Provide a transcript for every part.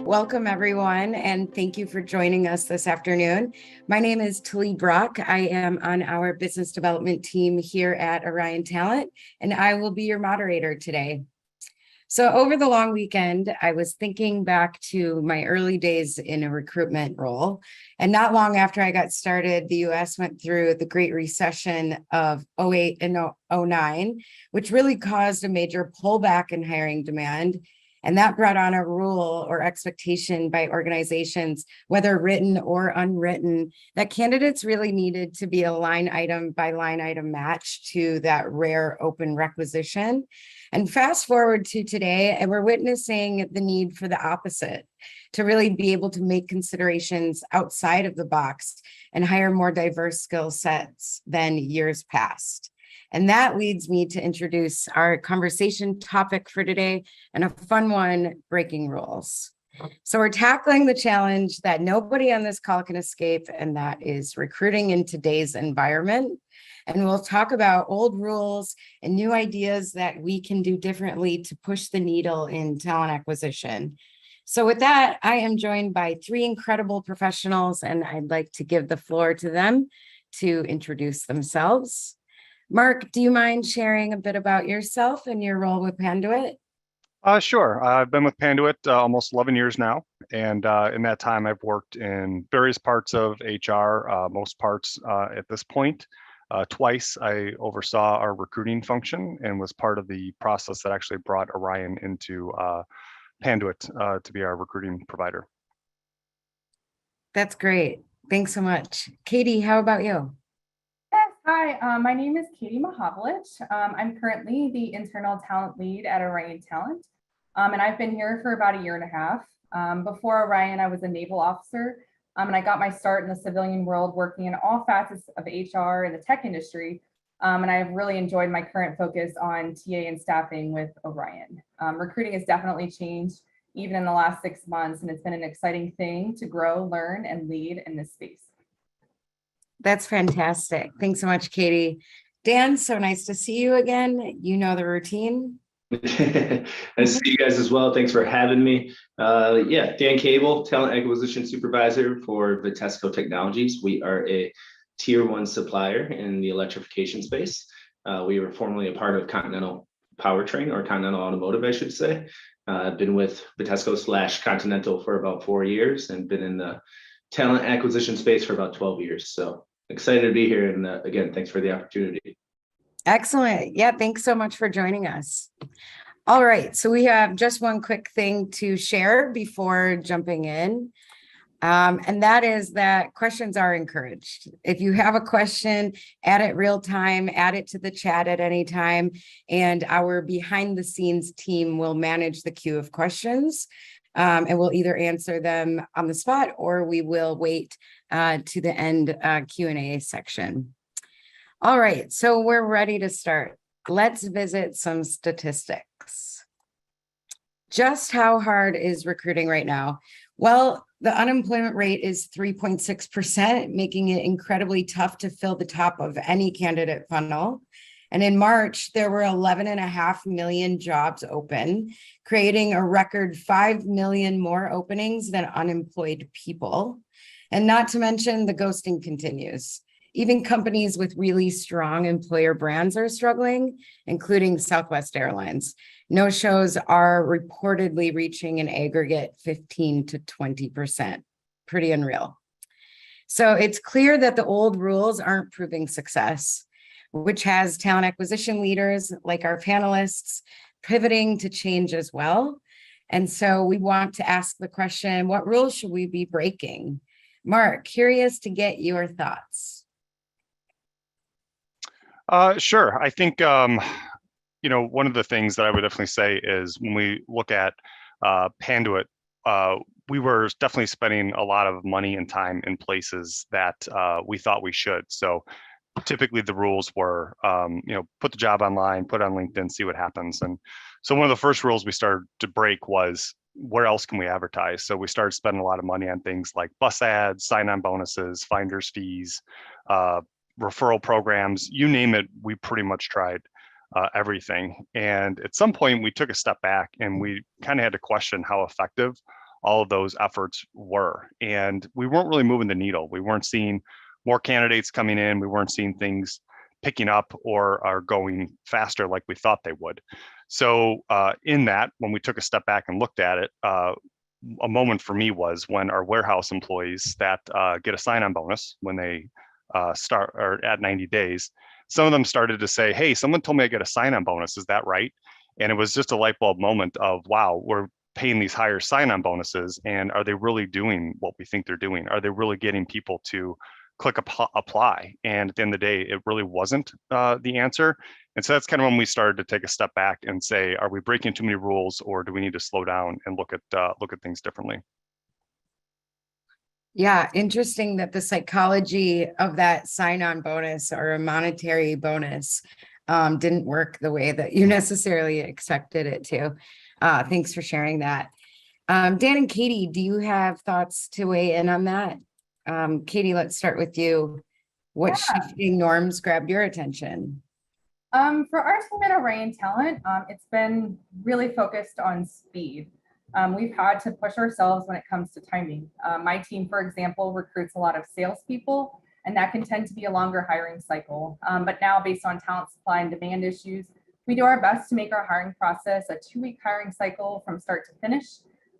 Welcome, everyone, and thank you for joining us this afternoon. My name is Tilly Brock. I am on our business development team here at Orion Talent, and I will be your moderator today. So over the long weekend, I was thinking back to my early days in a recruitment role. And not long after I got started, the US went through the Great Recession of 08 and 09, which really caused a major pullback in hiring demand. And that brought on a rule or expectation by organizations, whether written or unwritten, that candidates really needed to be a line item by line item match to that rare open requisition. And fast forward to today, and we're witnessing the need for the opposite, to really be able to make considerations outside of the box and hire more diverse skill sets than years past. And that leads me to introduce our conversation topic for today, and a fun one: breaking rules. So we're tackling the challenge that nobody on this call can escape, and that is recruiting in today's environment. And we'll talk about old rules and new ideas that we can do differently to push the needle in talent acquisition. So with that, I am joined by three incredible professionals, and I'd like to give the floor to them to introduce themselves. Mark, do you mind sharing a bit about yourself and your role with Panduit? Sure. I've been with Panduit almost 11 years now. And in that time, I've worked in various parts of HR, most parts at this point. Twice, I oversaw our recruiting function and was part of the process that actually brought Orion into Panduit to be our recruiting provider. That's great. Thanks so much. Katie, how about you? Hi, my name is Katie Mahavlich. I'm currently the internal talent lead at Orion Talent, and I've been here for about a year and a half. Before Orion, I was a naval officer, and I got my start in the civilian world working in all facets of HR in the tech industry, and I've really enjoyed my current focus on TA and staffing with Orion. Recruiting has definitely changed even in the last 6 months, and it's been an exciting thing to grow, learn, and lead in this space. That's fantastic. Thanks so much, Katie. Dan, so nice to see you again. You know the routine. Nice to see you guys as well. Thanks for having me. Dan Cable, Talent Acquisition Supervisor for Vitesco Technologies. We are a Tier 1 supplier in the electrification space. We were formerly a part of Continental Powertrain, or Continental Automotive, I should say. I've been with Vitesco/Continental for about 4 years and been in the talent acquisition space for about 12 years. So excited to be here. And again, thanks for the opportunity. Excellent. Yeah, thanks so much for joining us. All right, so we have just one quick thing to share before jumping in. And that is that questions are encouraged. If you have a question, add it real time, add it to the chat at any time, and our behind the scenes team will manage the queue of questions. And we'll either answer them on the spot or we will wait to the end Q&A section. All right, so we're ready to start. Let's visit some statistics. Just how hard is recruiting right now? Well, the unemployment rate is 3.6%, making it incredibly tough to fill the top of any candidate funnel. And in March, there were 11.5 million jobs open, creating a record 5 million more openings than unemployed people. And not to mention, the ghosting continues. Even companies with really strong employer brands are struggling, including Southwest Airlines. No-shows are reportedly reaching an aggregate 15 to 20%. Pretty unreal. So it's clear that the old rules aren't proving success, which has talent acquisition leaders like our panelists pivoting to change as well. And so we want to ask the question, what rules should we be breaking? Mark, curious to get your thoughts. Sure. I think, one of the things that I would definitely say is when we look at Panduit, we were definitely spending a lot of money and time in places that we thought we should. So typically the rules were, put the job online, put it on LinkedIn, see what happens. And so one of the first rules we started to break was, where else can we advertise? So we started spending a lot of money on things like bus ads, sign-on bonuses, finder's fees, referral programs, you name it, we pretty much tried everything. And at some point we took a step back and we kind of had to question how effective all of those efforts were. And we weren't really moving the needle. We weren't seeing more candidates coming in. We weren't seeing things picking up or are going faster like we thought they would. So in that, when we took a step back and looked at it, a moment for me was when our warehouse employees that get a sign-on bonus when they start or at 90 days, some of them started to say, hey, someone told me I get a sign-on bonus. Is that right? And it was just a light bulb moment of, wow, we're paying these higher sign-on bonuses, and are they really doing what we think they're doing? Are they really getting people to click apply? And at the end of the day, it really wasn't the answer. And so that's kind of when we started to take a step back and say, are we breaking too many rules, or do we need to slow down and look at things differently? Yeah, interesting that the psychology of that sign-on bonus or a monetary bonus didn't work the way that you necessarily expected it to. Thanks for sharing that. Dan and Katie, do you have thoughts to weigh in on that? Katie, let's start with you. What shifting norms grabbed your attention? For our team at Orion Talent, it's been really focused on speed. We've had to push ourselves when it comes to timing. My team, for example, recruits a lot of salespeople, and that can tend to be a longer hiring cycle. But now, based on talent supply and demand issues, we do our best to make our hiring process a 2-week hiring cycle from start to finish.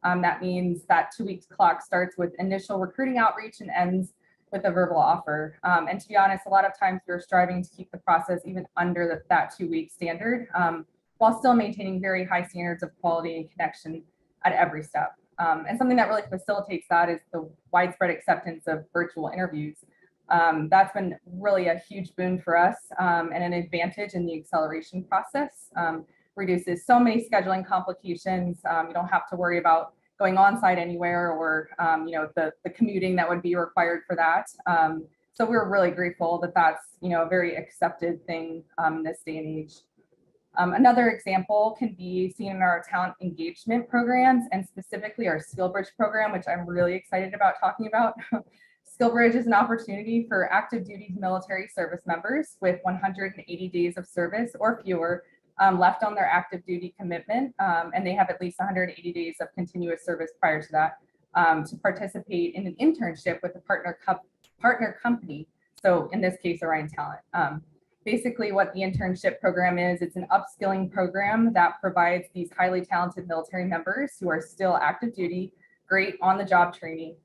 That means that 2 weeks clock starts with initial recruiting outreach and ends with a verbal offer. And to be honest, a lot of times we're striving to keep the process even under that 2-week standard, while still maintaining very high standards of quality and connection at every step. And something that really facilitates that is the widespread acceptance of virtual interviews. That's been really a huge boon for us and an advantage in the acceleration process. Reduces so many scheduling complications. You don't have to worry about going on site anywhere or the commuting that would be required for that. So we're really grateful that that's a very accepted thing in this day and age. Another example can be seen in our talent engagement programs, and specifically our SkillBridge program, which I'm really excited about talking about. SkillBridge is an opportunity for active duty military service members with 180 days of service or fewer left on their active duty commitment, and they have at least 180 days of continuous service prior to that, to participate in an internship with a partner company. So in this case, Orion Talent. Basically what the internship program is, it's an upskilling program that provides these highly talented military members who are still active duty, great on-the-job training.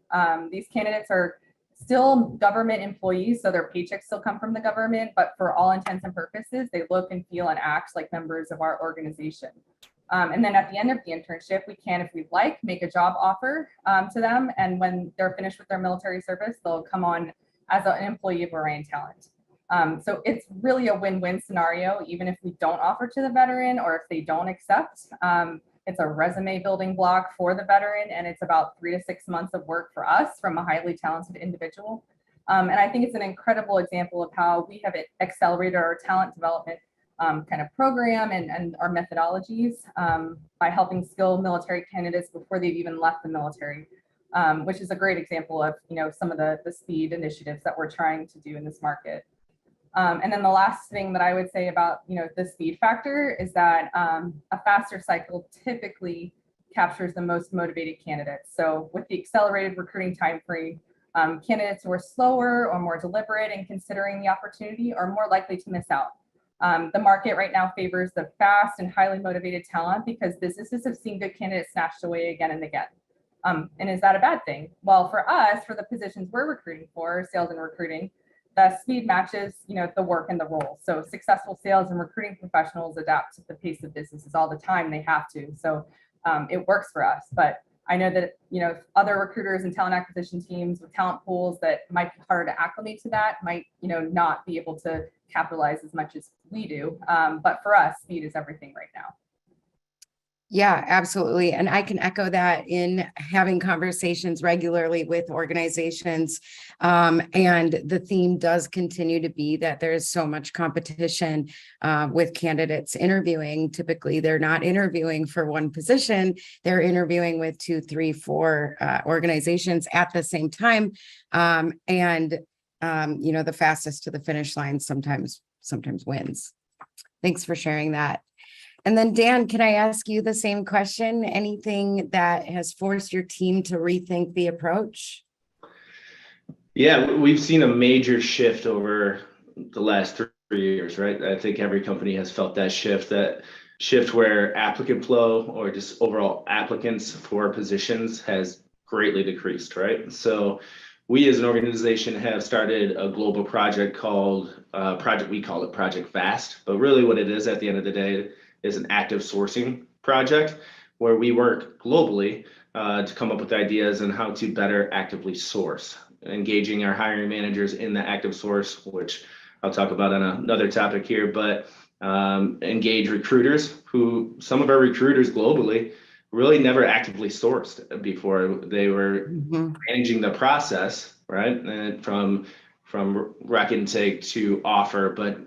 These candidates are still government employees, so their paychecks still come from the government, but for all intents and purposes, they look and feel and act like members of our organization. And then at the end of the internship, we can, if we'd like, make a job offer to them. And when they're finished with their military service, they'll come on as an employee of Orion Talent. So it's really a win-win scenario, even if we don't offer to the veteran or if they don't accept. It's a resume building block for the veteran, and it's about 3 to 6 months of work for us from a highly talented individual. And I think it's an incredible example of how we have accelerated our talent development kind of program and our methodologies by helping skill military candidates before they've even left the military, which is a great example of some of the speed initiatives that we're trying to do in this market. And then the last thing that I would say about the speed factor is that a faster cycle typically captures the most motivated candidates. So with the accelerated recruiting time frame, candidates who are slower or more deliberate in considering the opportunity are more likely to miss out. The market right now favors the fast and highly motivated talent because businesses have seen good candidates snatched away again and again. And is that a bad thing? Well, for us, for the positions we're recruiting for, sales and recruiting, the speed matches, the work and the role. So successful sales and recruiting professionals adapt to the pace of businesses all the time. They have to. So it works for us. But I know that, other recruiters and talent acquisition teams with talent pools that might be harder to acclimate to that might, not be able to capitalize as much as we do. But for us, speed is everything right now. Yeah, absolutely. And I can echo that in having conversations regularly with organizations. And the theme does continue to be that there is so much competition with candidates interviewing. Typically, they're not interviewing for one position. They're interviewing with 2, 3, 4 organizations at the same time. The fastest to the finish line sometimes wins. Thanks for sharing that. And then Dan, can I ask you the same question? Anything that has forced your team to rethink the approach? Yeah, we've seen a major shift over the last 3 years, right? I think every company has felt that shift where applicant flow or just overall applicants for positions has greatly decreased, right? So we as an organization have started a global project called we call it Project Fast, but really what it is at the end of the day is an active sourcing project where we work globally to come up with ideas on how to better actively source, engaging our hiring managers in the active source, which I'll talk about on another topic here, but engage recruiters who some of our recruiters globally really never actively sourced before. They were managing the process, right? And from rec intake to offer, but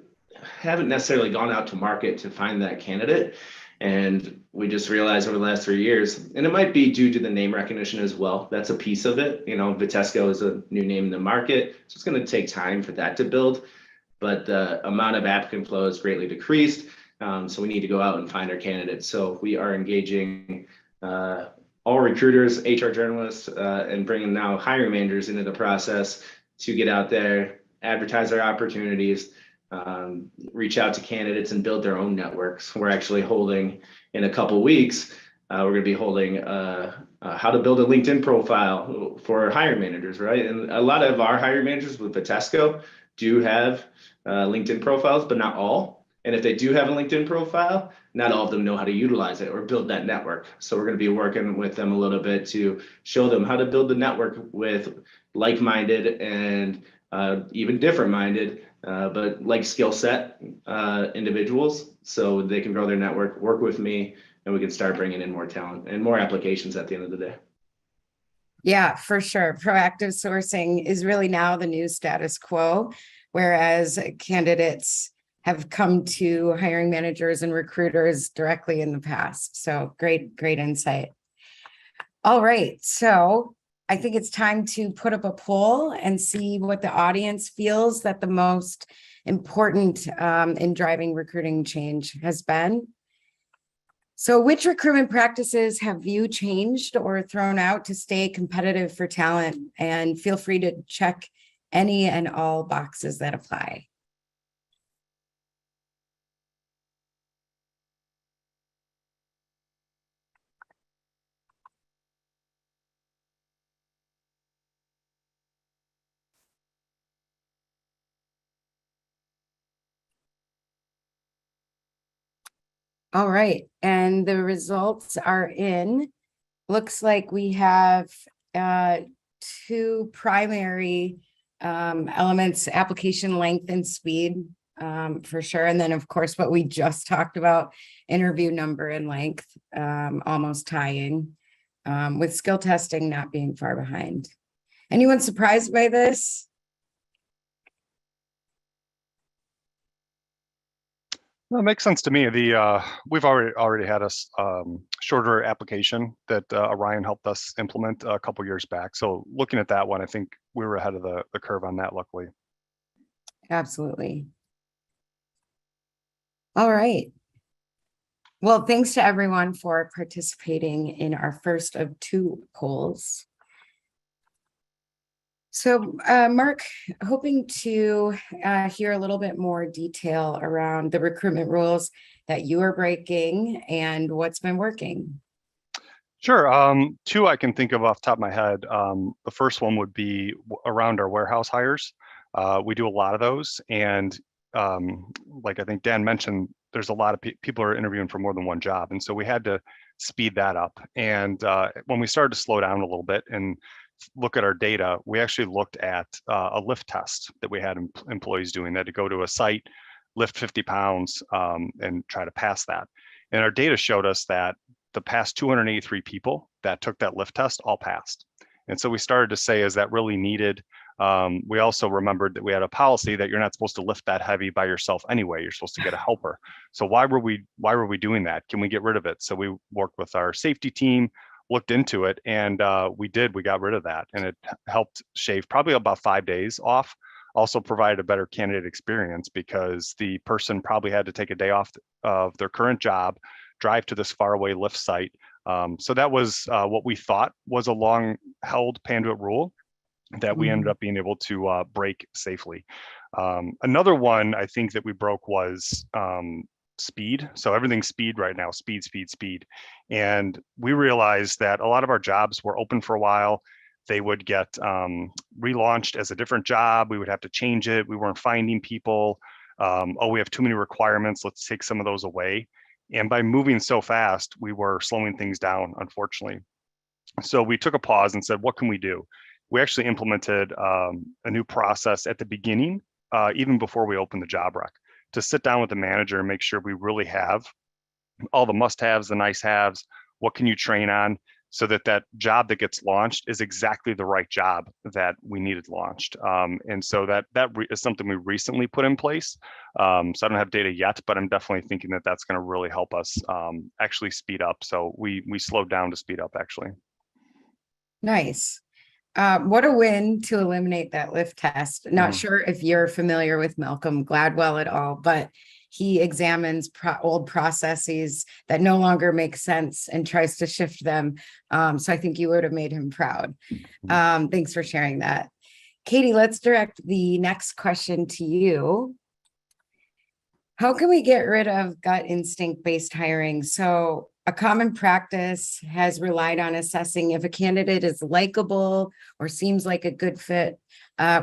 haven't necessarily gone out to market to find that candidate. And we just realized over the last 3 years, and it might be due to the name recognition as well. That's a piece of it. You know, Vitesco is a new name in the market, so it's going to take time for that to build. But the amount of applicant flow has greatly decreased. So we need to go out and find our candidates. So we are engaging all recruiters, HR journalists, and bringing now hiring managers into the process to get out there, advertise our opportunities, reach out to candidates and build their own networks. We're actually holding in a couple weeks, we're going to be holding how to build a LinkedIn profile for hiring managers, right? And a lot of our hiring managers with Vitesco do have LinkedIn profiles, but not all. And if they do have a LinkedIn profile, not all of them know how to utilize it or build that network. So we're going to be working with them a little bit to show them how to build the network with like-minded and even different-minded, but like skill set individuals, so they can grow their network, work with me, and we can start bringing in more talent and more applications at the end of the day. Yeah, for sure. Proactive sourcing is really now the new status quo, whereas candidates have come to hiring managers and recruiters directly in the past. So great insight. All right. So I think it's time to put up a poll and see what the audience feels that the most important in driving recruiting change has been. So which recruitment practices have you changed or thrown out to stay competitive for talent? And feel free to check any and all boxes that apply. All right, and the results are in. Looks like we have two primary elements: application length and speed, for sure. And then, of course, what we just talked about, interview number and length, almost tying, with skill testing not being far behind. Anyone surprised by this? Well, it makes sense to me. We've already had a shorter application that Orion helped us implement a couple years back. So looking at that one, I think we were ahead of the curve on that, luckily. Absolutely. All right. Well, thanks to everyone for participating in our first of two polls. So, Mark, hoping to hear a little bit more detail around the recruitment rules that you are breaking and what's been working. Sure. Two I can think of off the top of my head. The first one would be around our warehouse hires. We do a lot of those, and like I think Dan mentioned, there's a lot of people are interviewing for more than one job, and so we had to speed that up. And when we started to slow down a little bit and look at our data, we actually looked at a lift test that we had employees doing. They had to go to a site, lift 50 pounds, and try to pass that. And our data showed us that the past 283 people that took that lift test all passed. And so we started to say, is that really needed? We also remembered that we had a policy that you're not supposed to lift that heavy by yourself anyway. You're supposed to get a helper. So why were we doing that? Can we get rid of it? So we worked with our safety team, looked into it, and we got rid of that, and it helped shave probably about 5 days off also provided a better candidate experience because the person probably had to take a day off of their current job, drive to this faraway lift site. So that was what we thought was a long held Panduit rule that we ended up being able to break safely. Another one I think that we broke was speed. So everything's speed right now, speed, speed, speed. And we realized that a lot of our jobs were open for a while. They would get relaunched as a different job. We would have to change it. We weren't finding people. Oh, we have too many requirements. Let's take some of those away. And by moving so fast, we were slowing things down, unfortunately. So we took a pause and said, what can we do? We actually implemented a new process at the beginning, even before we opened the job rec, to sit down with the manager and make sure we really have all the must-haves, the nice-haves, what can you train on, so that that job that gets launched is exactly the right job that we needed launched. And so that is something we recently put in place. So I don't have data yet, but I'm definitely thinking that that's going to really help us actually speed up. So we slowed down to speed up, actually. Nice. What a win to eliminate that lift test. Not sure if you're familiar with Malcolm Gladwell at all, but he examines old processes that no longer make sense and tries to shift them. So I think you would have made him proud. Thanks for sharing that. Katie, let's direct the next question to you. How can we get rid of gut instinct-based hiring? So a common practice has relied on assessing if a candidate is likable or seems like a good fit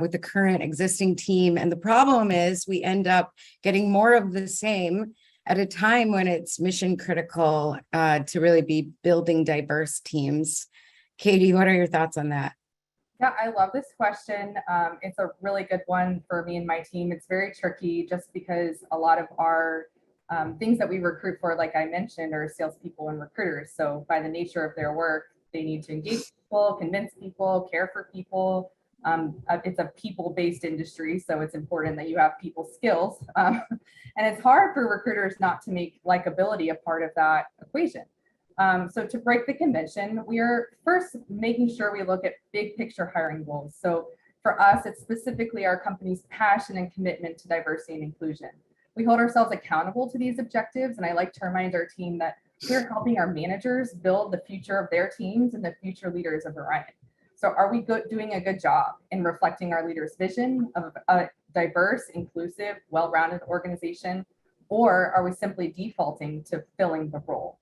with the current existing team. And the problem is we end up getting more of the same at a time when it's mission critical to really be building diverse teams. Katie, what are your thoughts on that? Yeah, I love this question. It's a really good one for me and my team. It's very tricky just because a lot of our things that we recruit for, like I mentioned, are salespeople and recruiters. So by the nature of their work, they need to engage people, convince people, care for people. It's a people-based industry, so it's important that you have people skills. And it's hard for recruiters not to make likability a part of that equation. So to break the convention, we are first making sure we look at big picture hiring goals. So for us, it's specifically our company's passion and commitment to diversity and inclusion. We hold ourselves accountable to these objectives, and I like to remind our team that we're helping our managers build the future of their teams and the future leaders of Orion. So are we doing a good job in reflecting our leaders' vision of a diverse, inclusive, well-rounded organization, or are we simply defaulting to filling the role?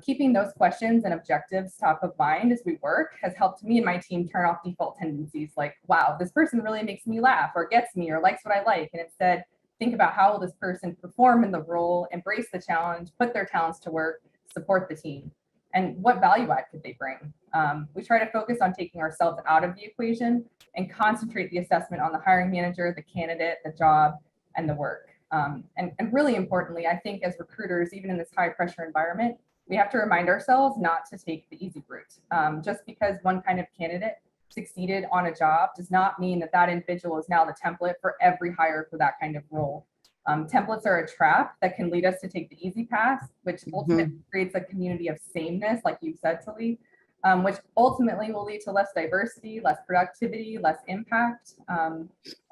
Keeping those questions and objectives top of mind as we work has helped me and my team turn off default tendencies like, wow, this person really makes me laugh or gets me or likes what I like, and instead think about how will this person perform in the role, embrace the challenge, put their talents to work, support the team, and what value add could they bring? We try to focus on taking ourselves out of the equation and concentrate the assessment on the hiring manager, the candidate, the job, and the work. And really importantly, I think as recruiters, even in this high pressure environment, we have to remind ourselves not to take the easy route. Just because one kind of candidate succeeded on a job does not mean that that individual is now the template for every hire for that kind of role. Templates are a trap that can lead us to take the easy path, which ultimately creates a community of sameness, like you said, Tali, which ultimately will lead to less diversity, less productivity, less impact. And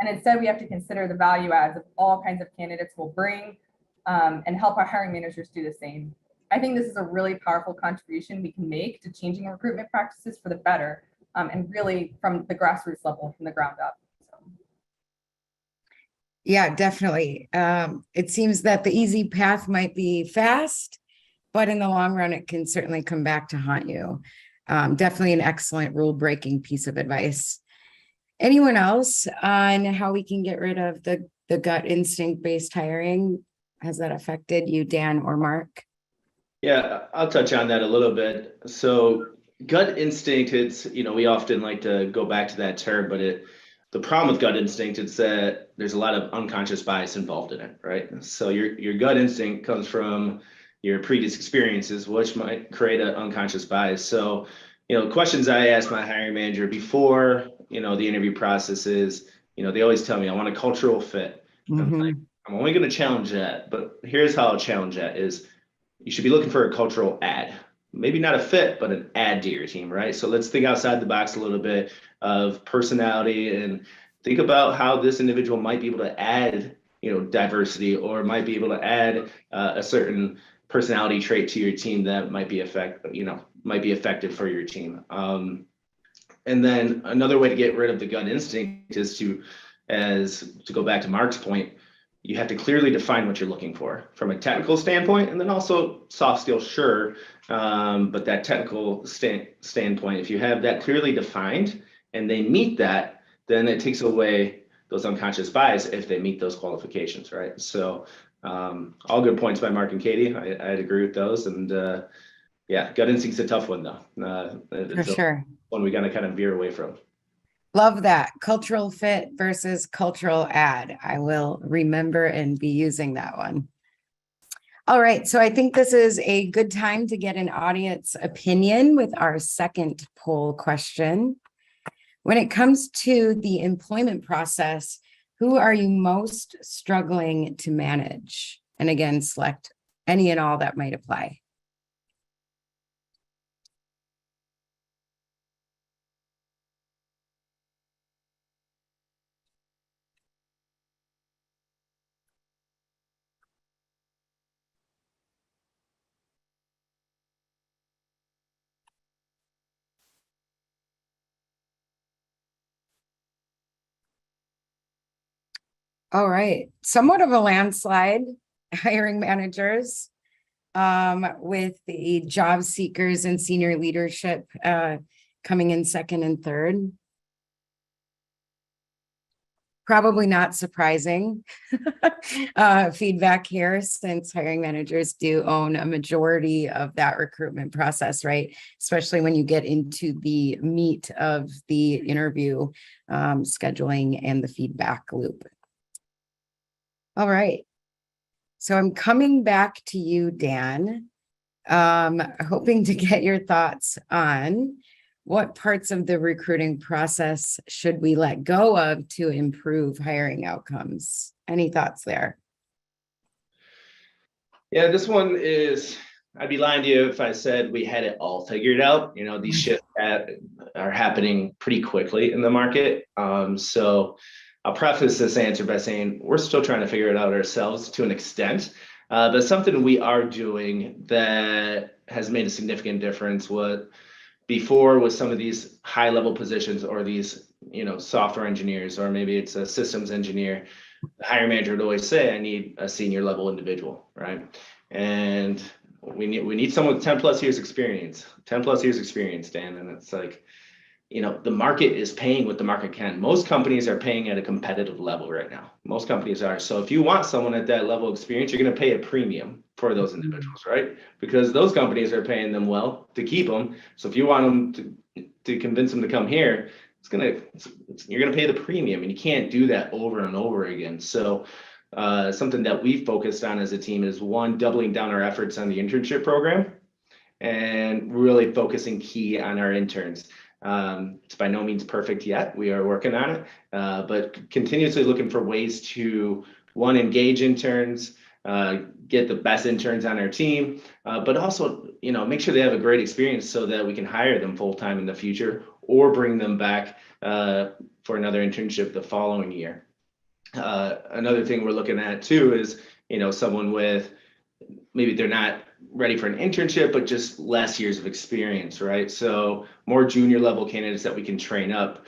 instead, we have to consider the value adds of all kinds of candidates will bring and help our hiring managers do the same. I think this is a really powerful contribution we can make to changing recruitment practices for the better, and really from the grassroots level, from the ground up. So. Yeah, definitely. It seems that the easy path might be fast, but in the long run, it can certainly come back to haunt you. Definitely an excellent rule-breaking piece of advice. Anyone else on how we can get rid of the gut instinct-based hiring? Has that affected you, Dan or Mark? Yeah, I'll touch on that a little bit. So gut instinct, it's, we often like to go back to that term, but the problem with gut instinct is that there's a lot of unconscious bias involved in it, right? So your gut instinct comes from your previous experiences, which might create an unconscious bias. So, questions I ask my hiring manager before, the interview process is, they always tell me, I want a cultural fit. I'm like, I'm only going to challenge that, but here's how I'll challenge that is, you should be looking for a cultural add, maybe not a fit, but an add to your team, right? So let's think outside the box a little bit of personality and think about how this individual might be able to add, diversity, or might be able to add a certain personality trait to your team that might be effective for your team. And then another way to get rid of the gut instinct is to go back to Mark's point, you have to clearly define what you're looking for from a technical standpoint, and then also soft skills, sure. But that technical standpoint, if you have that clearly defined and they meet that, then it takes away those unconscious bias if they meet those qualifications, right? So all good points by Mark and Katie. I'd agree with those. And yeah, gut instinct's a tough one though. For sure. One we gotta kind of veer away from. Love that. Cultural fit versus cultural add. I will remember and be using that one. All right. So I think this is a good time to get an audience opinion with our second poll question. When it comes to the employment process, who are you most struggling to manage? And again, select any and all that might apply. All right, somewhat of a landslide, hiring managers, with the job seekers and senior leadership coming in second and third. Probably not surprising feedback here, since hiring managers do own a majority of that recruitment process, right? Especially when you get into the meat of the interview scheduling and the feedback loop. All right. So I'm coming back to you, Dan, hoping to get your thoughts on what parts of the recruiting process should we let go of to improve hiring outcomes? Any thoughts there? Yeah, this one is, I'd be lying to you if I said we had it all figured out. These shifts are happening pretty quickly in the market. So I'll preface this answer by saying we're still trying to figure it out ourselves to an extent, but something we are doing that has made a significant difference. What before with some of these high level positions, or these, software engineers, or maybe it's a systems engineer, the hiring manager would always say, I need a senior level individual, right? And we need someone with 10 plus years experience, Dan. And it's like, the market is paying what the market can. Most companies are paying at a competitive level right now. Most companies are. So if you want someone at that level of experience, you're going to pay a premium for those individuals, right? Because those companies are paying them well to keep them. So if you want them to convince them to come here, you're going to pay the premium, and you can't do that over and over again. So something that we've focused on as a team is, one, doubling down our efforts on the internship program, and really focusing key on our interns. It's by no means perfect yet. We are working on it, but continuously looking for ways to, one, engage interns, get the best interns on our team, but also, make sure they have a great experience so that we can hire them full-time in the future, or bring them back for another internship the following year. Another thing we're looking at too is, someone with, maybe they're not ready for an internship, but just less years of experience, right? So more junior level candidates that we can train up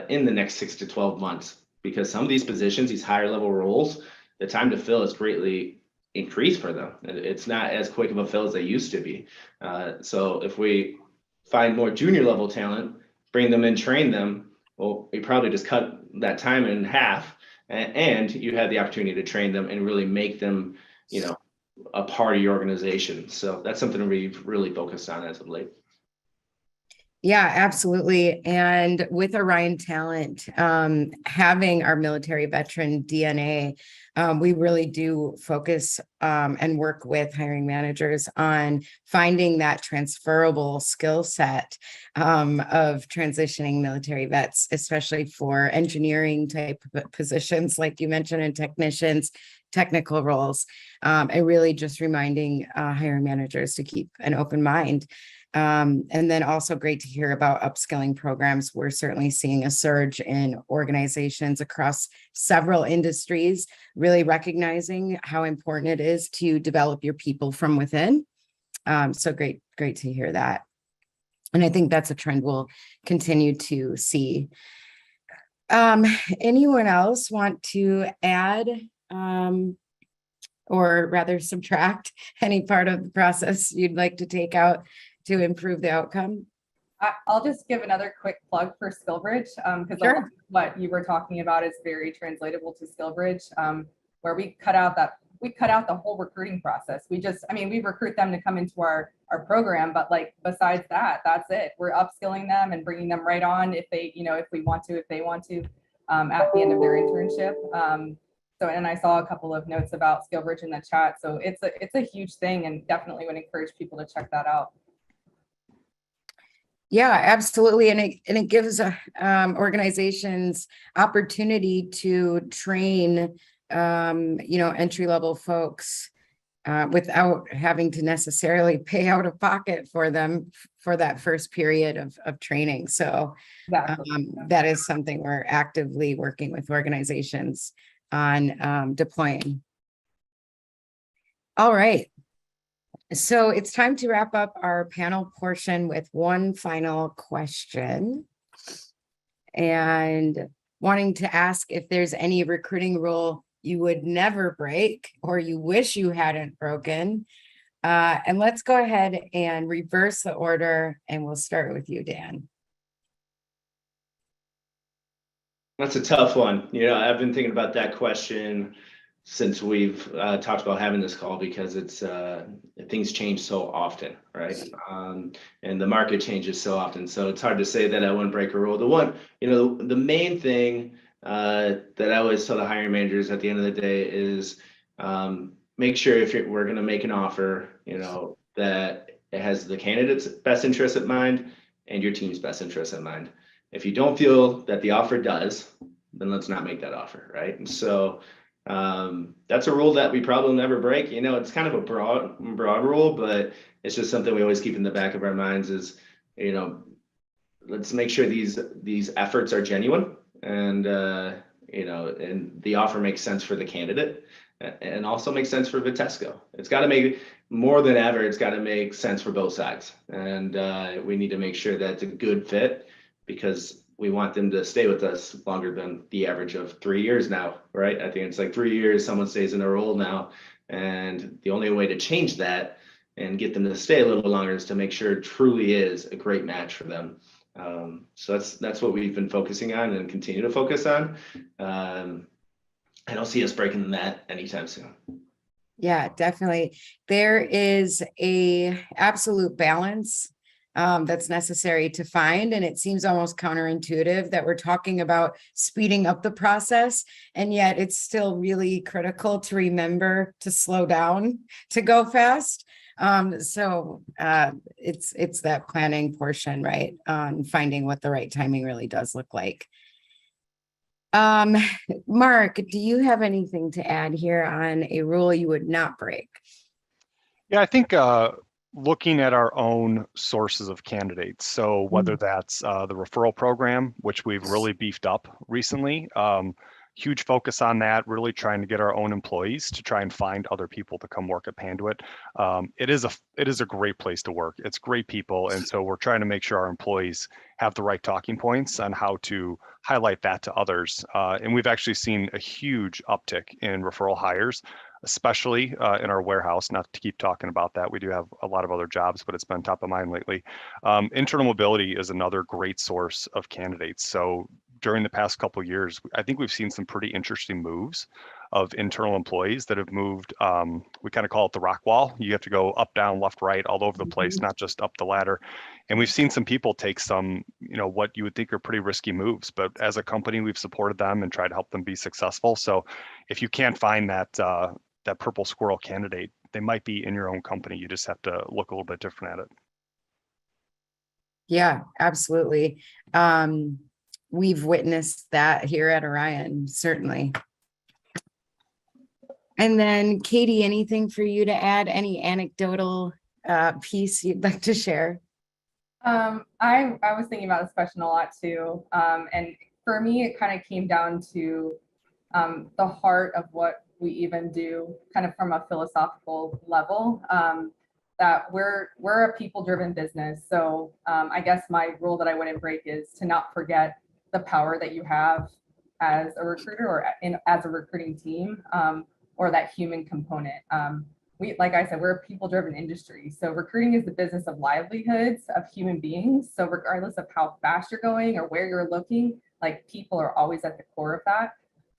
in the next 6 to 12 months, because some of these positions, these higher level roles, the time to fill is greatly increased for them. It's not as quick of a fill as they used to be. So if we find more junior level talent, bring them in, train them, well, we probably just cut that time in half, and you have the opportunity to train them and really make them, a part of your organization. So that's something we've really focused on as of late. Yeah, absolutely. And with Orion Talent, having our military veteran DNA, we really do focus and work with hiring managers on finding that transferable skill set of transitioning military vets, especially for engineering type positions, like you mentioned, and technicians, technical roles, and really just reminding hiring managers to keep an open mind. And then also great to hear about upskilling programs. We're certainly seeing a surge in organizations across several industries, really recognizing how important it is to develop your people from within. So great to hear that. And I think that's a trend we'll continue to see. Anyone else want to add or rather subtract any part of the process you'd like to take out to improve the outcome? I'll just give another quick plug for SkillBridge, because Sure. what you were talking about is very translatable to SkillBridge, where we cut out the whole recruiting process. We recruit them to come into our program, but like besides that, that's it. We're upskilling them and bringing them right on if they want to at the end of their internship. And I saw a couple of notes about SkillBridge in the chat. So it's a huge thing, and definitely would encourage people to check that out. Yeah, absolutely. And it gives organizations opportunity to train, entry-level folks without having to necessarily pay out of pocket for them for that first period of training. So Exactly. that is something we're actively working with organizations on deploying. All right. So it's time to wrap up our panel portion with one final question. And wanting to ask if there's any recruiting rule you would never break or you wish you hadn't broken. And let's go ahead and reverse the order, and we'll start with you, Dan. That's a tough one. I've been thinking about that question since we've talked about having this call, because it's things change so often, right? And the market changes so often. So it's hard to say that I wouldn't break a rule. The main thing that I always tell the hiring managers at the end of the day is make sure we're going to make an offer, that it has the candidate's best interest in mind and your team's best interest in mind. If you don't feel that the offer does, then let's not make that offer, right? And so that's a rule that we probably never break. It's kind of a broad rule, but it's just something we always keep in the back of our minds is, let's make sure these efforts are genuine, and and the offer makes sense for the candidate and also makes sense for Vitesco. It's got to make, more than ever, it's got to make sense for both sides. And we need to make sure that it's a good fit, because we want them to stay with us longer than the average of 3 years now, right? I think it's like 3 years, someone stays in a role now. And the only way to change that and get them to stay a little longer is to make sure it truly is a great match for them. So that's what we've been focusing on and continue to focus on. I don't see us breaking that anytime soon. Yeah, definitely. There is a absolute balance that's necessary to find. And it seems almost counterintuitive that we're talking about speeding up the process, and yet it's still really critical to remember to slow down to go fast. So it's that planning portion, right? On finding what the right timing really does look like. Mark, do you have anything to add here on a rule you would not break? Yeah, I think looking at our own sources of candidates. So whether that's the referral program, which we've really beefed up recently, huge focus on that, really trying to get our own employees to try and find other people to come work at Panduit. It is a great place to work. It's great people. And so we're trying to make sure our employees have the right talking points on how to highlight that to others. And we've actually seen a huge uptick in referral hires, especially in our warehouse. Not to keep talking about that, we do have a lot of other jobs, but it's been top of mind lately. Internal mobility is another great source of candidates. So during the past couple of years, I think we've seen some pretty interesting moves of internal employees that have moved. We kind of call it the rock wall. You have to go up, down, left, right, all over the place, not just up the ladder. And we've seen some people take some, what you would think are pretty risky moves, but as a company, we've supported them and tried to help them be successful. So if you can't find that purple squirrel candidate, they might be in your own company. You just have to look a little bit different at it. Yeah, absolutely. We've witnessed that here at Orion, certainly. And then Katie, anything for you to add? Any anecdotal piece you'd like to share? I was thinking about this question a lot too. And for me, it kind of came down to the heart of what we even do, kind of from a philosophical level. That we're a people-driven business. So I guess my rule that I wouldn't break is to not forget the power that you have as a recruiter or as a recruiting team, or that human component. Like I said, we're a people-driven industry. So recruiting is the business of livelihoods of human beings. So regardless of how fast you're going or where you're looking, like people are always at the core of that.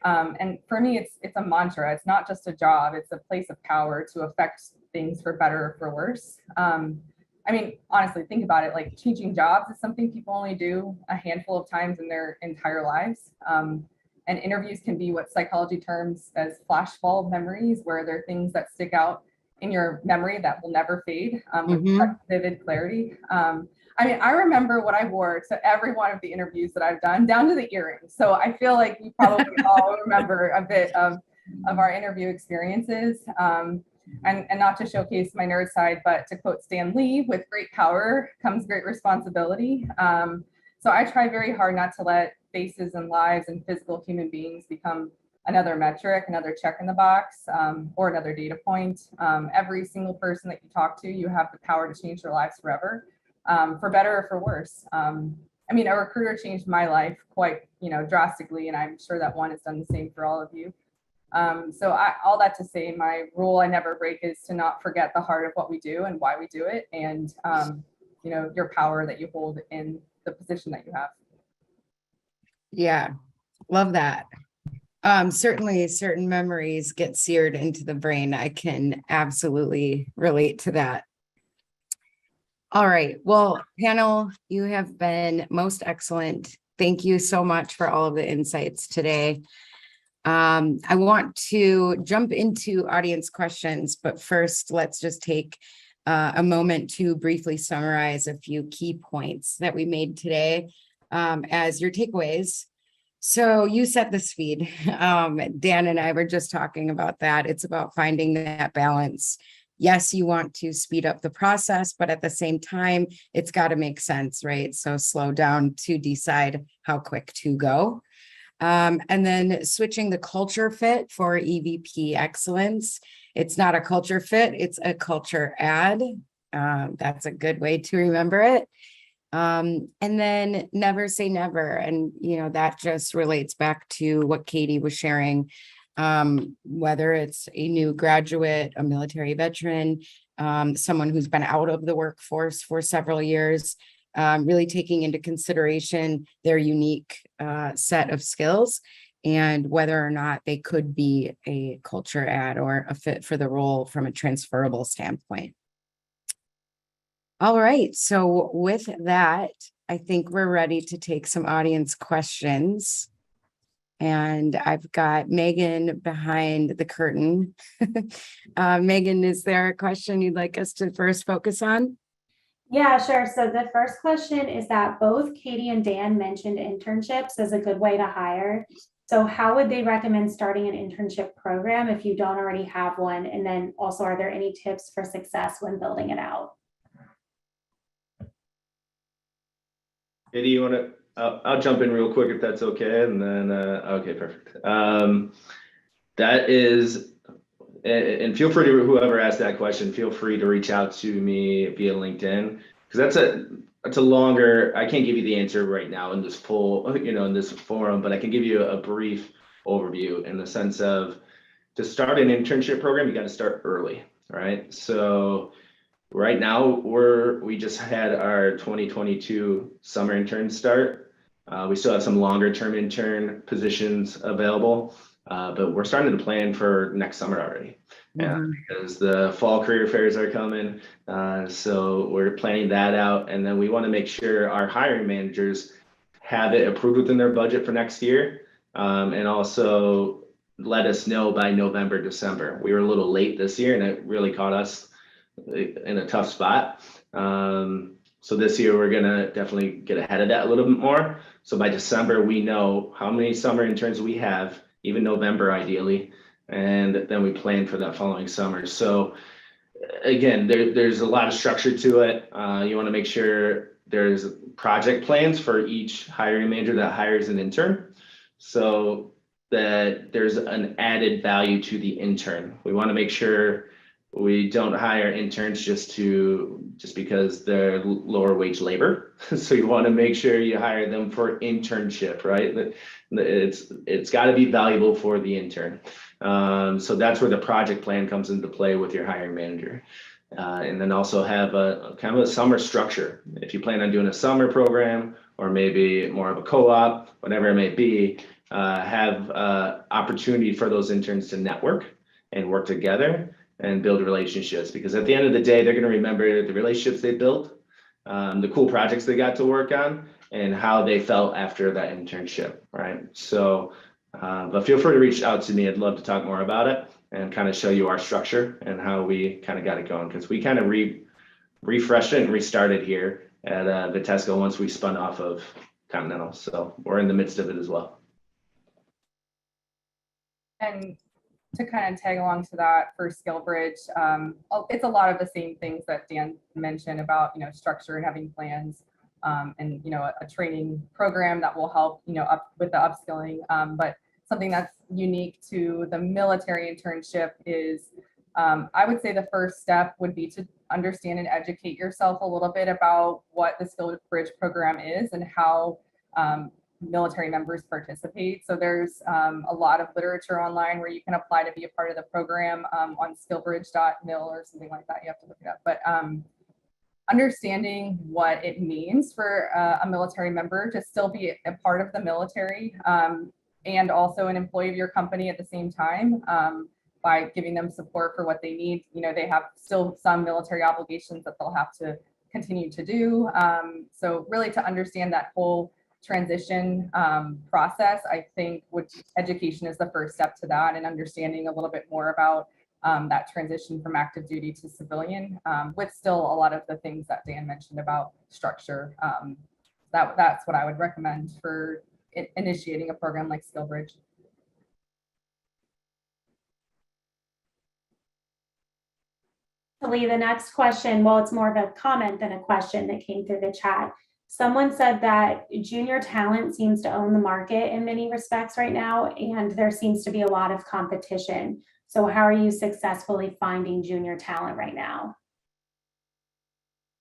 And for me, it's a mantra. It's not just a job. It's a place of power to affect things for better or for worse. I mean, honestly, think about it. Like changing jobs is something people only do a handful of times in their entire lives. And interviews can be what psychology terms as flashbulb memories, where they're things that stick out in your memory that will never fade with vivid clarity. I mean, I remember what I wore to every one of the interviews that I've done, down to the earrings. So I feel like we probably all remember a bit of our interview experiences. And not to showcase my nerd side, but to quote Stan Lee, with great power comes great responsibility. So I try very hard not to let faces and lives and physical human beings become another metric, another check in the box, or another data point. Every single person that you talk to, you have the power to change their lives forever, for better or for worse. I mean, a recruiter changed my life quite, drastically, and I'm sure that one has done the same for all of you. So all that to say, my rule I never break is to not forget the heart of what we do and why we do it, and your power that you hold in the position that you have. Yeah, love that. Certainly certain memories get seared into the brain. I can absolutely relate to that. All right. Well, panel, you have been most excellent. Thank you so much for all of the insights today. I want to jump into audience questions, but first let's just take a moment to briefly summarize a few key points that we made today as your takeaways. So you set the speed. Dan and I were just talking about that. It's about finding that balance. Yes, you want to speed up the process, but at the same time, it's got to make sense, right? So slow down to decide how quick to go. And then switching the culture fit for EVP excellence. It's not a culture fit, it's a culture add. That's a good way to remember it. And then never say never. And, that just relates back to what Katie was sharing, whether it's a new graduate, a military veteran, someone who's been out of the workforce for several years, really taking into consideration their unique set of skills and whether or not they could be a culture add or a fit for the role from a transferable standpoint. All right, so with that, I think we're ready to take some audience questions. And I've got Megan behind the curtain. Megan, is there a question you'd like us to first focus on? Yeah, sure. So the first question is that both Katie and Dan mentioned internships as a good way to hire. So how would they recommend starting an internship program if you don't already have one? And then also, are there any tips for success when building it out? Katie, you want to? I'll jump in real quick if that's okay, and then okay, perfect. That is, and feel free to, whoever asked that question, feel free to reach out to me via LinkedIn, because that's a longer. I can't give you the answer right now in this full, in this forum, but I can give you a brief overview in the sense of, to start an internship program, you got to start early, right? So right now, we just had our 2022 summer intern start. We still have some longer term intern positions available, but we're starting to plan for next summer already. Because the fall career fairs are coming. So we're planning that out. And then we want to make sure our hiring managers have it approved within their budget for next year. And also let us know by November, December. We were a little late this year and it really caught us in a tough spot. So this year we're gonna definitely get ahead of that a little bit more. So by December, we know how many summer interns we have, even November ideally, and then we plan for that following summer. So again, there's a lot of structure to it. You want to make sure there's project plans for each hiring manager that hires an intern, so that there's an added value to the intern. We want to make sure we don't hire interns just because they're lower wage labor. So you want to make sure you hire them for internship, right? It's got to be valuable for the intern. So that's where the project plan comes into play with your hiring manager. And then also have a kind of a summer structure. If you plan on doing a summer program or maybe more of a co-op, whatever it may be, have opportunity for those interns to network and work together and build relationships, because at the end of the day, they're going to remember the relationships they built, the cool projects they got to work on, and how they felt after that internship, right? So, but feel free to reach out to me. I'd love to talk more about it and kind of show you our structure and how we kind of got it going, because we kind of refreshed it and restarted here at Vitesco once we spun off of Continental. So we're in the midst of it as well. And to kind of tag along to that for SkillBridge, it's a lot of the same things that Dan mentioned about, structure and having plans, and, a training program that will help, up with the upskilling. But something that's unique to the military internship is, I would say the first step would be to understand and educate yourself a little bit about what the SkillBridge program is and how military members participate. So there's a lot of literature online where you can apply to be a part of the program, on skillbridge.mil or something like that. You have to look it up. But understanding what it means for a military member to still be a part of the military, and also an employee of your company at the same time, by giving them support for what they need. They have still some military obligations that they'll have to continue to do. So really to understand that whole transition process, I think education is the first step to that, and understanding a little bit more about that transition from active duty to civilian, with still a lot of the things that Dan mentioned about structure. That's what I would recommend for initiating a program like SkillBridge. Lee, the next question, well, it's more of a comment than a question that came through the chat. Someone said that junior talent seems to own the market in many respects right now, and there seems to be a lot of competition. So how are you successfully finding junior talent right now?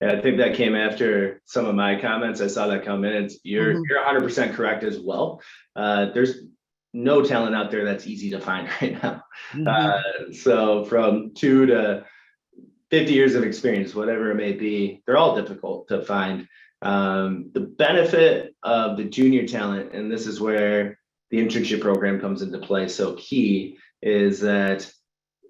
Yeah, I think that came after some of my comments. I saw that come in. You're 100% correct as well. There's no talent out there that's easy to find right now. So from 2 to 50 years of experience, whatever it may be, they're all difficult to find. The benefit of the junior talent, and this is where the internship program comes into play so key, is that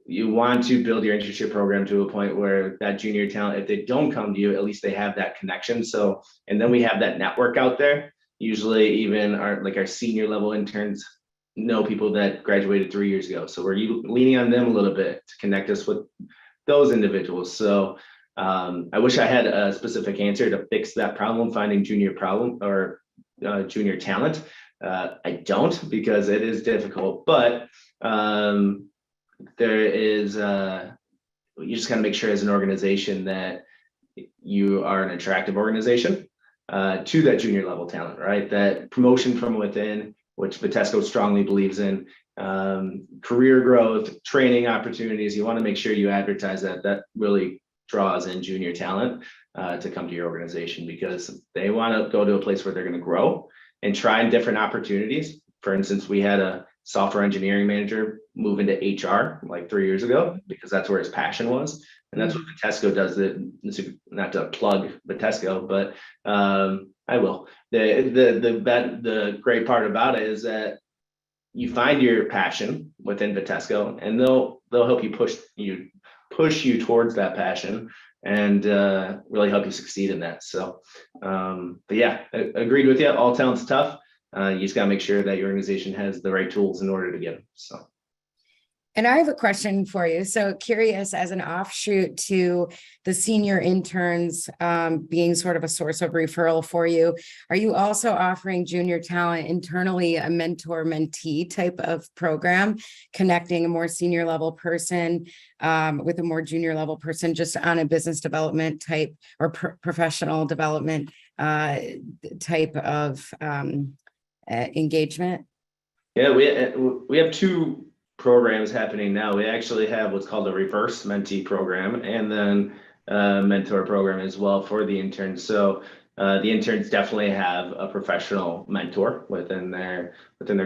you want to build your internship program to a point where that junior talent, if they don't come to you, at least they have that connection. So, and then we have that network out there. Usually even our senior level interns know people that graduated 3 years ago. So we're leaning on them a little bit to connect us with those individuals. So I wish I had a specific answer to fix that problem, finding junior talent. I don't, because it is difficult, but there is, you just gotta make sure as an organization that you are an attractive organization to that junior level talent, right? That promotion from within, which Vitesco strongly believes in, career growth, training opportunities. You wanna make sure you advertise that really draws in junior talent to come to your organization, because they wanna go to a place where they're gonna grow and try different opportunities. For instance, we had a software engineering manager move into HR like 3 years ago, because that's where his passion was. And that's what Vitesco does. Not to plug Vitesco, but I will. The great part about it is that you find your passion within Vitesco, and they'll help you push you towards that passion, and really help you succeed in that. So, but yeah, I agreed with you. All talent's tough. You just got to make sure that your organization has the right tools in order to get them. So. And I have a question for you. So curious, as an offshoot to the senior interns being sort of a source of referral for you, are you also offering junior talent internally a mentor-mentee type of program, connecting a more senior level person with a more junior level person, just on a business development type or professional development type of engagement? Yeah, we have two programs happening now. We actually have what's called a reverse mentee program, and then a mentor program as well for the interns. So the interns definitely have a professional mentor within their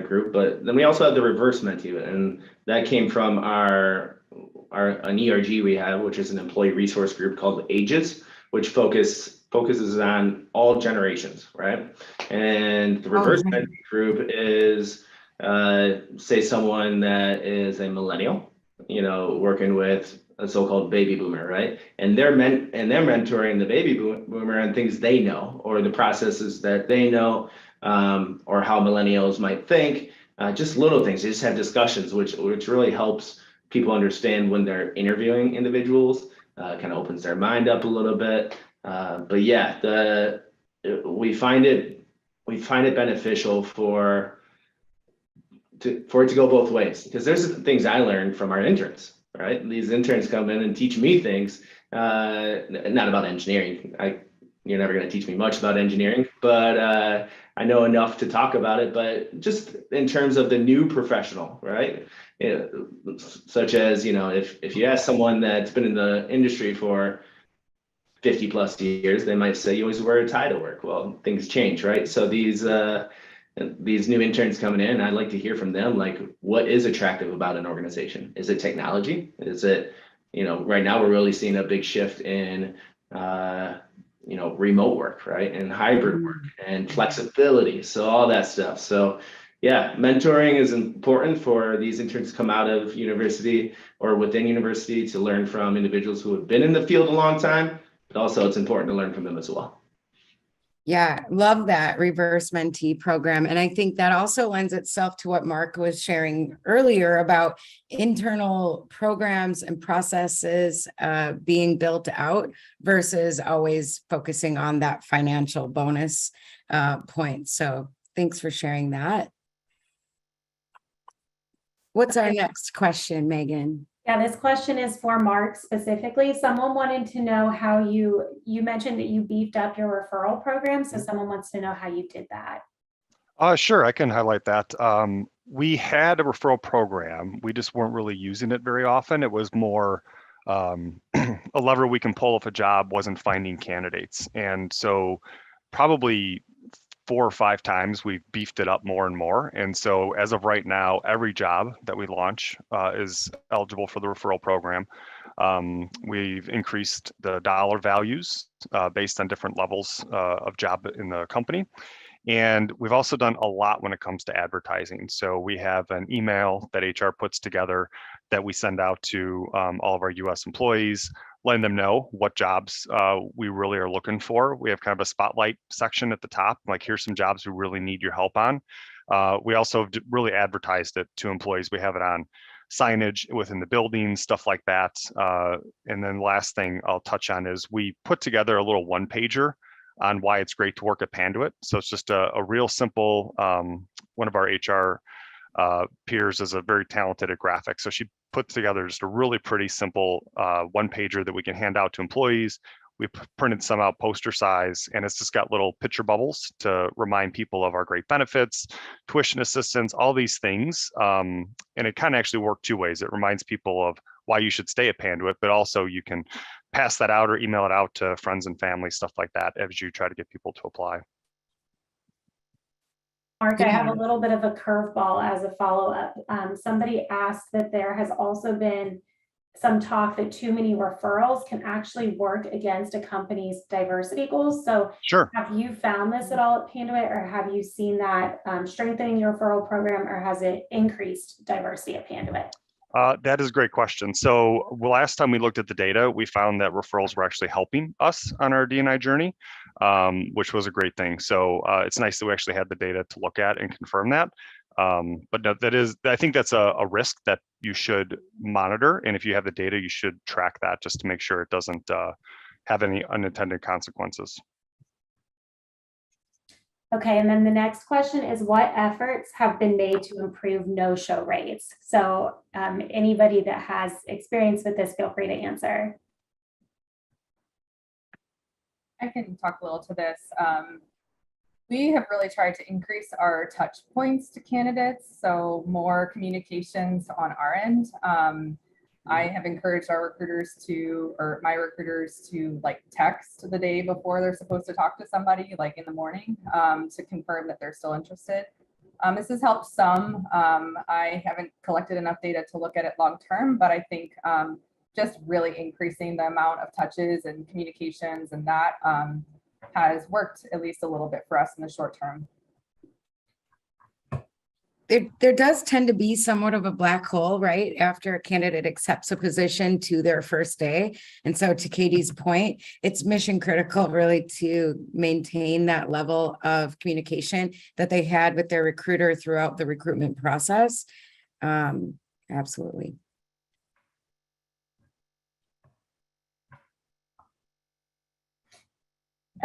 group, but then we also have the reverse mentee, and that came from an ERG we have, which is an employee resource group called AGES, which focuses on all generations, right? And the reverse mentee group is say someone that is a millennial, working with a so-called baby boomer, right? And they're mentoring the baby boomer on things they know, or the processes that they know, or how millennials might think, just little things. They just have discussions, which really helps people understand when they're interviewing individuals, kind of opens their mind up a little bit. But yeah, we find it beneficial for it to go both ways, because there's things I learned from our interns, right? These interns come in and teach me things, not about engineering. You're never going to teach me much about engineering, but I know enough to talk about it. But just in terms of the new professional, right? Such as, if you ask someone that's been in the industry for 50 plus years, they might say you always wear a tie to work. Well, things change, right? So these new interns coming in, I'd like to hear from them, like, what is attractive about an organization? Is it technology? Is it, right now we're really seeing a big shift in, remote work, right? And hybrid work and flexibility. So all that stuff. So yeah, mentoring is important for these interns to come out of university or within university to learn from individuals who have been in the field a long time, but also it's important to learn from them as well. Yeah, love that reverse mentee program. And I think that also lends itself to what Mark was sharing earlier about internal programs and processes being built out versus always focusing on that financial bonus point. So thanks for sharing that. What's our next question, Megan? Yeah, this question is for Mark specifically. Someone wanted to know how you mentioned that you beefed up your referral program. So someone wants to know how you did that. Sure, I can highlight that. We had a referral program. We just weren't really using it very often. It was more a lever we can pull if a job wasn't finding candidates. And so probably 4 or 5 times we've beefed it up more and more. And so as of right now, every job that we launch is eligible for the referral program. We've increased the dollar values based on different levels of job in the company. And we've also done a lot when it comes to advertising. So we have an email that HR puts together that we send out to all of our US employees, letting them know what jobs we really are looking for. We have kind of a spotlight section at the top, like here's some jobs we really need your help on. We also really advertised it to employees. We have it on signage within the building, stuff like that. And then last thing I'll touch on is we put together a little one-pager on why it's great to work at Panduit. So it's just a real simple, one of our HR peers is a very talented at graphics. So she put together just a really pretty simple one pager that we can hand out to employees. We printed some out poster size, and it's just got little picture bubbles to remind people of our great benefits, tuition assistance, all these things. And it kind of actually worked 2 ways. It reminds people of why you should stay at Panduit, but also you can pass that out or email it out to friends and family, stuff like that, as you try to get people to apply. Mark, I have a little bit of a curveball as a follow-up. Somebody asked that there has also been some talk that too many referrals can actually work against a company's diversity goals. So sure. Have you found this at all at Panduit, or have you seen that strengthening your referral program, or has it increased diversity at Panduit? That is a great question. So last time we looked at the data, we found that referrals were actually helping us on our D&I journey, which was a great thing. So it's nice that we actually had the data to look at and confirm that. But I think that's a risk that you should monitor. And if you have the data, you should track that just to make sure it doesn't have any unintended consequences. Okay, and then the next question is, what efforts have been made to improve no-show rates? So anybody that has experience with this, feel free to answer. I can talk a little to this. We have really tried to increase our touch points to candidates, so more communications on our end. I have encouraged our recruiters to, or my recruiters to like text the day before they're supposed to talk to somebody, like in the morning, to confirm that they're still interested. This has helped some. I haven't collected enough data to look at it long term, but I think just really increasing the amount of touches and communications and that has worked at least a little bit for us in the short term. There does tend to be somewhat of a black hole, right? After a candidate accepts a position to their first day. And so to Katie's point, it's mission critical really to maintain that level of communication that they had with their recruiter throughout the recruitment process. Absolutely.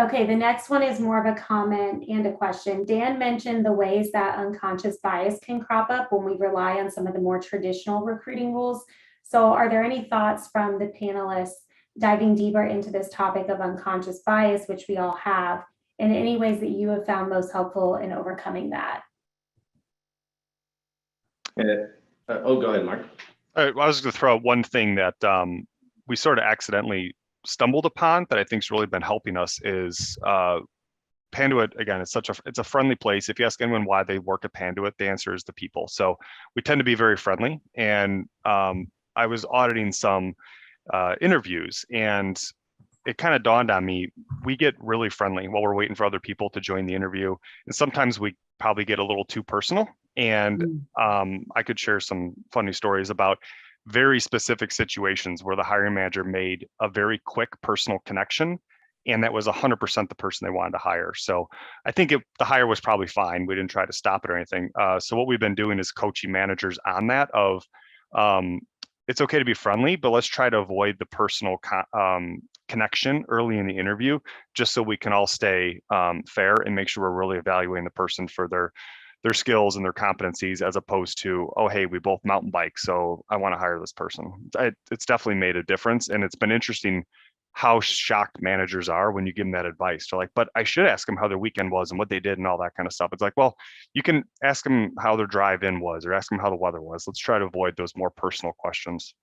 Okay, the next one is more of a comment and a question. Dan mentioned the ways that unconscious bias can crop up when we rely on some of the more traditional recruiting rules. So are there any thoughts from the panelists diving deeper into this topic of unconscious bias, which we all have, and any ways that you have found most helpful in overcoming that? Go ahead, Mark. I was going to throw out one thing that we sort of accidentally stumbled upon that I think has really been helping us is Panduit. Again, it's a friendly place. If you ask anyone why they work at Panduit, the answer is the people. So we tend to be very friendly. And I was auditing some interviews, and it kind of dawned on me, we get really friendly while we're waiting for other people to join the interview. And sometimes we probably get a little too personal. And I could share some funny stories about very specific situations where the hiring manager made a very quick personal connection, and that was 100% the person they wanted to hire. So I think the hire was probably fine. We didn't try to stop it or anything. So what we've been doing is coaching managers on that of it's okay to be friendly, but let's try to avoid the personal connection early in the interview, just so we can all stay fair and make sure we're really evaluating the person for their skills and their competencies, as opposed to, oh, hey, we both mountain bike, so I want to hire this person. It's definitely made a difference. And it's been interesting how shocked managers are when you give them that advice. They're like, but I should ask them how their weekend was and what they did and all that kind of stuff. It's like, well, you can ask them how their drive in was, or ask them how the weather was. Let's try to avoid those more personal questions.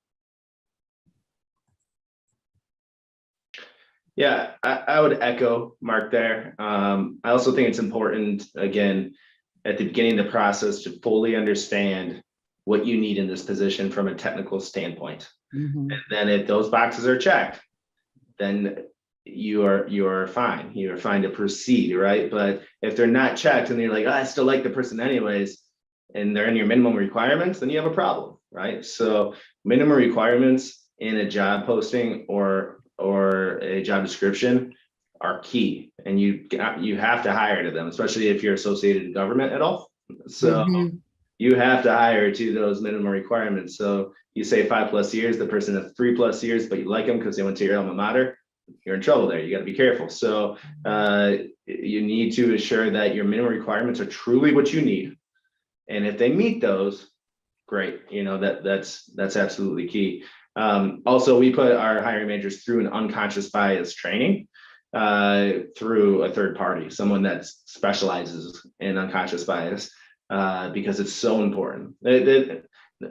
Yeah, I would echo Mark there. I also think it's important, again, at the beginning of the process, to fully understand what you need in this position from a technical standpoint. And then if those boxes are checked, then you're fine. You're fine to proceed, right? But if they're not checked and you're like, oh, I still like the person anyways, and they're in your minimum requirements, then you have a problem, right? So minimum requirements in a job posting or a job description are key, and you have to hire to them, especially if you're associated in government at all. So you have to hire to those minimum requirements. So you say 5+ years, the person has 3+ years, but you like them because they went to your alma mater, you're in trouble there. You got to be careful. So you need to assure that your minimum requirements are truly what you need, and if they meet those, great. You know, that's absolutely key. Also, we put our hiring managers through an unconscious bias training through a third party, someone that specializes in unconscious bias, because it's so important. A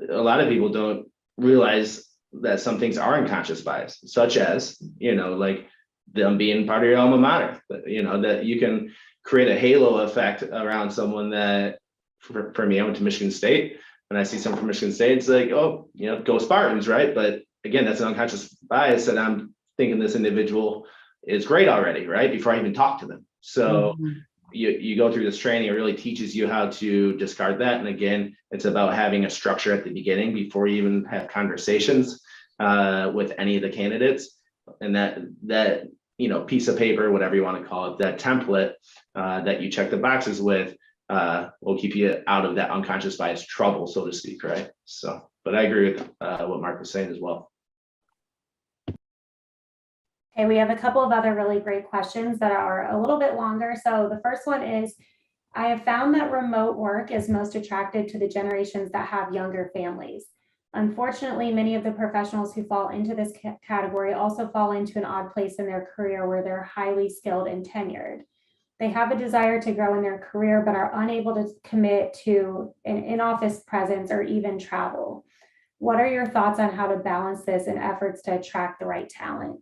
lot of people don't realize that some things are unconscious bias, such as, you know, like them being part of your alma mater, you know, that you can create a halo effect around someone that, for me, I went to Michigan State. When I see someone from Michigan State, it's like, oh, you know, go Spartans, right? But again, that's an unconscious bias that I'm thinking this individual is great already, right? Before I even talk to them. So you go through this training, it really teaches you how to discard that. And again, it's about having a structure at the beginning before you even have conversations with any of the candidates. And that you know, piece of paper, whatever you want to call it, that template that you check the boxes with will keep you out of that unconscious bias trouble, so to speak, right? So, but I agree with what Mark was saying as well. Okay, we have a couple of other really great questions that are a little bit longer. So the first one is, I have found that remote work is most attractive to the generations that have younger families. Unfortunately, many of the professionals who fall into this category also fall into an odd place in their career where they're highly skilled and tenured. They have a desire to grow in their career, but are unable to commit to an in-office presence or even travel. What are your thoughts on how to balance this in efforts to attract the right talent?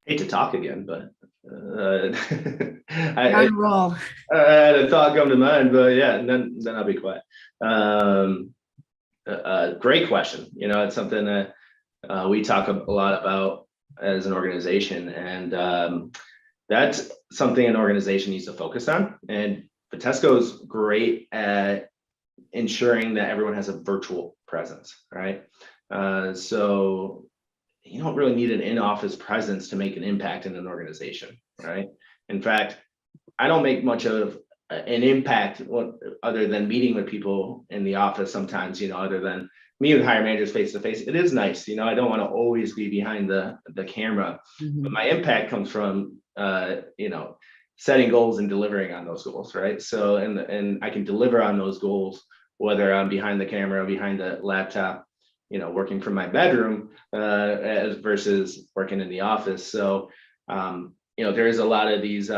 Hate to talk again, but On I a roll. had a thought come to mind, but yeah, and then I'll be quiet. Great question. You know, it's something that we talk a lot about as an organization, and that's something an organization needs to focus on. And Vitesco is great at ensuring that everyone has a virtual presence, right? So you don't really need an in-office presence to make an impact in an organization, right? In fact, I don't make much of an impact other than meeting with people in the office sometimes, you know, other than meeting with hiring managers face to face. It is nice, you know, I don't want to always be behind the camera, but my impact comes from, you know, setting goals and delivering on those goals, right? So, and I can deliver on those goals, whether I'm behind the camera, behind the laptop, you know, working from my bedroom, as versus working in the office. So, you know, there is a lot of these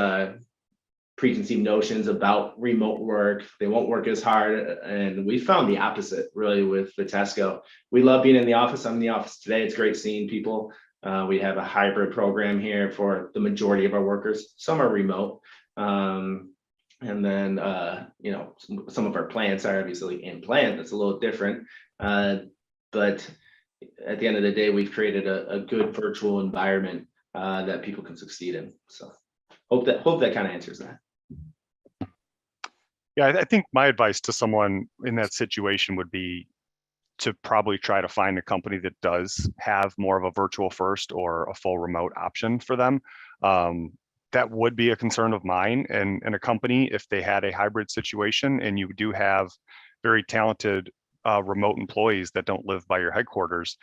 preconceived notions about remote work. They won't work as hard. And we found the opposite really with Vitesco. We love being in the office. I'm in the office today. It's great seeing people. We have a hybrid program here for the majority of our workers. Some are remote. And then, you know, some of our plants are obviously in plant. That's a little different. But at the end of the day, we've created a good virtual environment that people can succeed in. So hope that kind of answers that. Yeah, I think my advice to someone in that situation would be to probably try to find a company that does have more of a virtual first or a full remote option for them. That would be a concern of mine. And a company, if they had a hybrid situation and you do have very talented remote employees that don't live by your headquarters,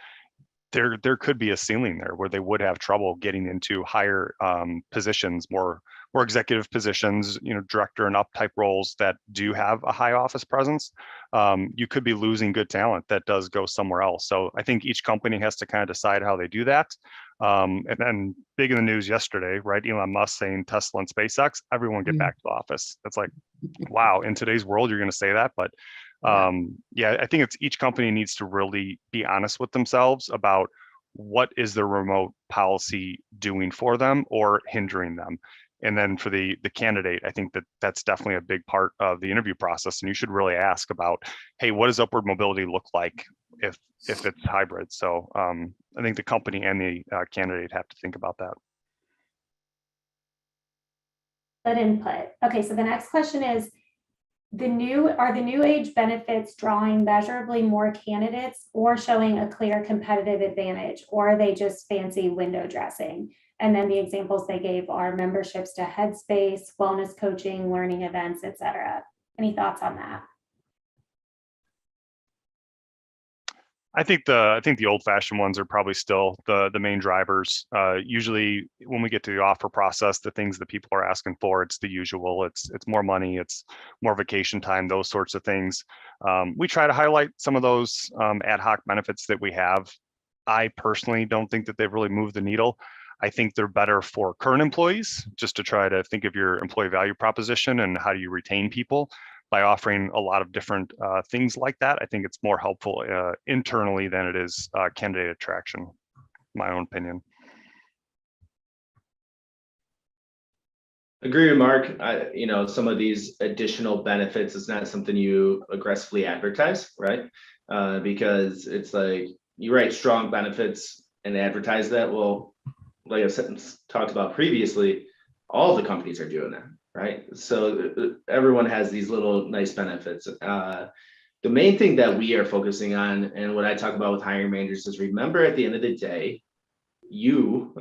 there could be a ceiling there where they would have trouble getting into higher positions, more executive positions, you know, director and up type roles that do have a high office presence. You could be losing good talent that does go somewhere else. So I think each company has to kind of decide how they do that. And then big in the news yesterday, right? Elon Musk saying Tesla and SpaceX, everyone get back to the office. That's like, wow, in today's world, you're going to say that, but yeah, I think it's each company needs to really be honest with themselves about what is the remote policy doing for them or hindering them. And then for the candidate, I think that's definitely a big part of the interview process. And you should really ask about, hey, what does upward mobility look like if it's hybrid? So I think the company and the candidate have to think about that. Good input. Okay, so the next question is, are the new age benefits drawing measurably more candidates or showing a clear competitive advantage, or are they just fancy window dressing? And then the examples they gave are memberships to Headspace, wellness coaching, learning events, etc. Any thoughts on that? I think the old-fashioned ones are probably still the main drivers. Usually, when we get to the offer process, the things that people are asking for, it's the usual. It's more money, it's more vacation time, those sorts of things. We try to highlight some of those ad hoc benefits that we have. I personally don't think that they've really moved the needle. I think they're better for current employees, just to try to think of your employee value proposition and how do you retain people. By offering a lot of different things like that, I think it's more helpful internally than it is candidate attraction, my own opinion. Agree with Mark. You know, some of these additional benefits is not something you aggressively advertise, right? Because it's like you write strong benefits and advertise that. Well, like I said, talked about previously, all the companies are doing that. Right. So everyone has these little nice benefits. The main thing that we are focusing on, and what I talk about with hiring managers, is remember at the end of the day, you,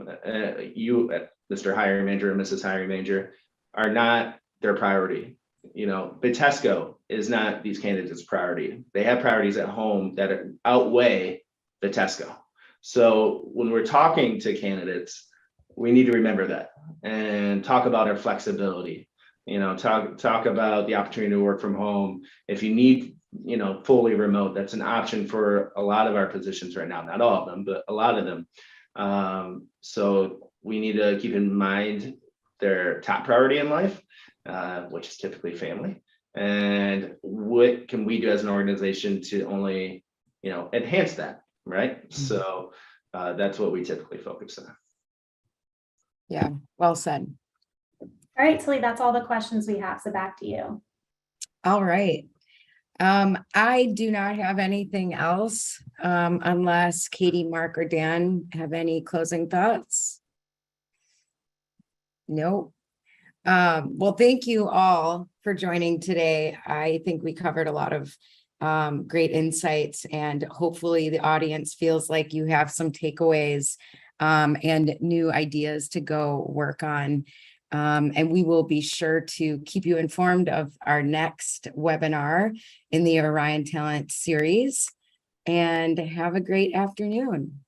Mr. Hiring Manager and Mrs. Hiring Manager, are not their priority. You know, Vitesco is not these candidates' priority. They have priorities at home that outweigh Vitesco. So when we're talking to candidates, we need to remember that and talk about our flexibility. talk about the opportunity to work from home. If you need, fully remote, that's an option for a lot of our positions right now. Not all of them, but a lot of them. So we need to keep in mind their top priority in life, which is typically family. And what can we do as an organization to only, enhance that, right? So that's what we typically focus on. Yeah, well said. All right, Tilly, that's all the questions we have. So back to you. All right. I do not have anything else, unless Katie, Mark, or Dan have any closing thoughts. Nope. Well, thank you all for joining today. I think we covered a lot of great insights, and hopefully the audience feels like you have some takeaways and new ideas to go work on. And we will be sure to keep you informed of our next webinar in the Orion Talent series. And have a great afternoon.